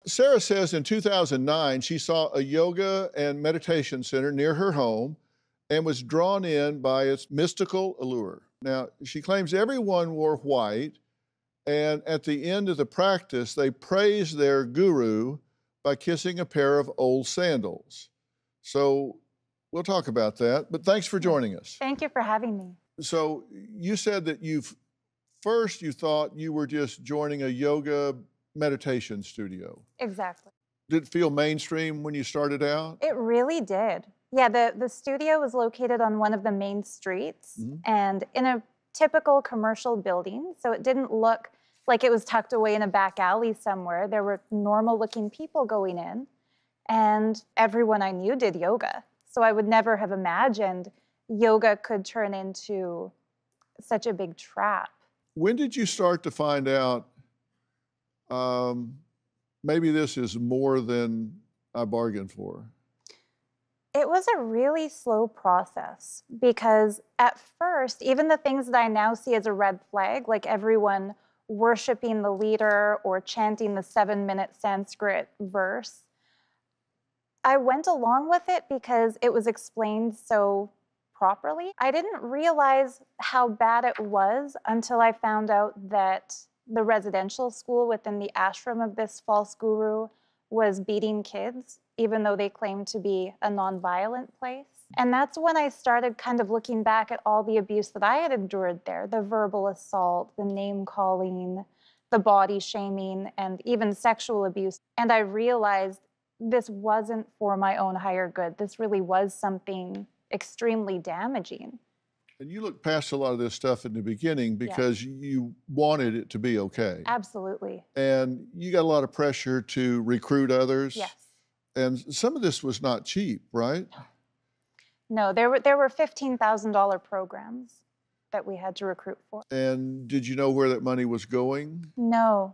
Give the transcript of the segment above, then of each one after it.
Sarah says in 2009, she saw a yoga and meditation center near her home and was drawn in by its mystical allure. Now, she claims everyone wore white, and at the end of the practice, they praised their guru by kissing a pair of old sandals. So we'll talk about that, but thanks for joining us. Thank you for having me. So you said that first you thought you were just joining a yoga meditation studio. Exactly. Did it feel mainstream when you started out? It really did. Yeah, the studio was located on one of the main streets and in a typical commercial building. So it didn't look like it was tucked away in a back alley somewhere. There were normal looking people going in, and everyone I knew did yoga. So I would never have imagined yoga could turn into such a big trap. When did you start to find out maybe this is more than I bargained for? It was a really slow process because at first, even the things that I now see as a red flag, like everyone worshiping the leader or chanting the 7-minute Sanskrit verse, I went along with it because it was explained so properly. I didn't realize how bad it was until I found out that the residential school within the ashram of this false guru was beating kids, even though they claimed to be a nonviolent place. And that's when I started kind of looking back at all the abuse that I had endured there, the verbal assault, the name calling, the body shaming, and even sexual abuse. And I realized this wasn't for my own higher good. This really was something extremely damaging. And you looked past a lot of this stuff in the beginning because you wanted it to be okay. Absolutely. And you got a lot of pressure to recruit others. Yes. And some of this was not cheap, right? No, there were $15,000 programs that we had to recruit for. And did you know where that money was going? No.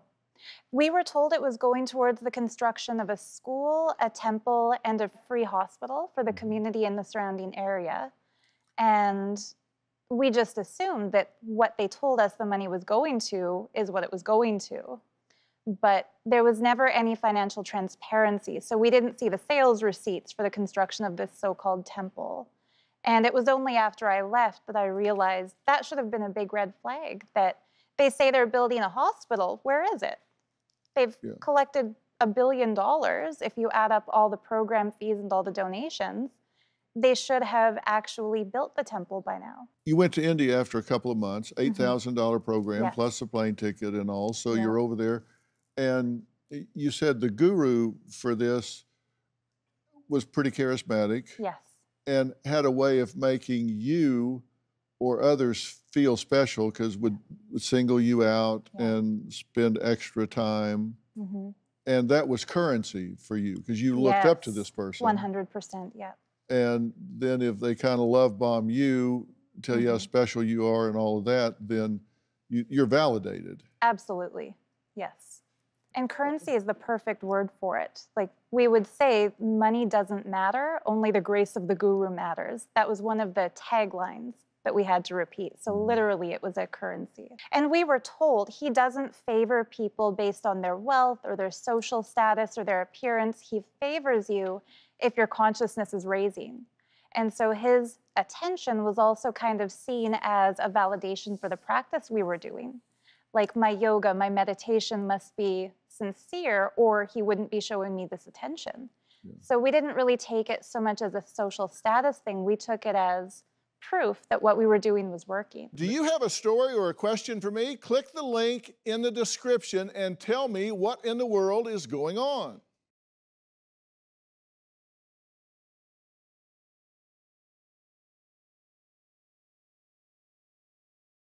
We were told it was going towards the construction of a school, a temple, and a free hospital for the community in the surrounding area. And we just assumed that what they told us the money was going to is what it was going to. But there was never any financial transparency. So we didn't see the sales receipts for the construction of this so-called temple. And it was only after I left that I realized that should have been a big red flag, that they say they're building a hospital. Where is it? They've collected $1 billion. If you add up all the program fees and all the donations, they should have actually built the temple by now. You went to India after a couple of months, $8,000 program, plus the plane ticket and all. So you're over there. And you said the guru for this was pretty charismatic. Yes. And had a way of making you or others feel special because would single you out and spend extra time. And that was currency for you because you looked up to this person. 100%, yeah. And then if they kind of love bomb you, tell you how special you are and all of that, then you're validated. Absolutely, yes. And currency is the perfect word for it. Like we would say, money doesn't matter, only the grace of the guru matters. That was one of the taglines that we had to repeat. So literally it was a currency. And we were told he doesn't favor people based on their wealth or their social status or their appearance. He favors you if your consciousness is raising. And so his attention was also kind of seen as a validation for the practice we were doing. Like my yoga, my meditation must be sincere or he wouldn't be showing me this attention. So we didn't really take it so much as a social status thing. We took it as proof that what we were doing was working. Do you have a story or a question for me? Click the link in the description and tell me what in the world is going on.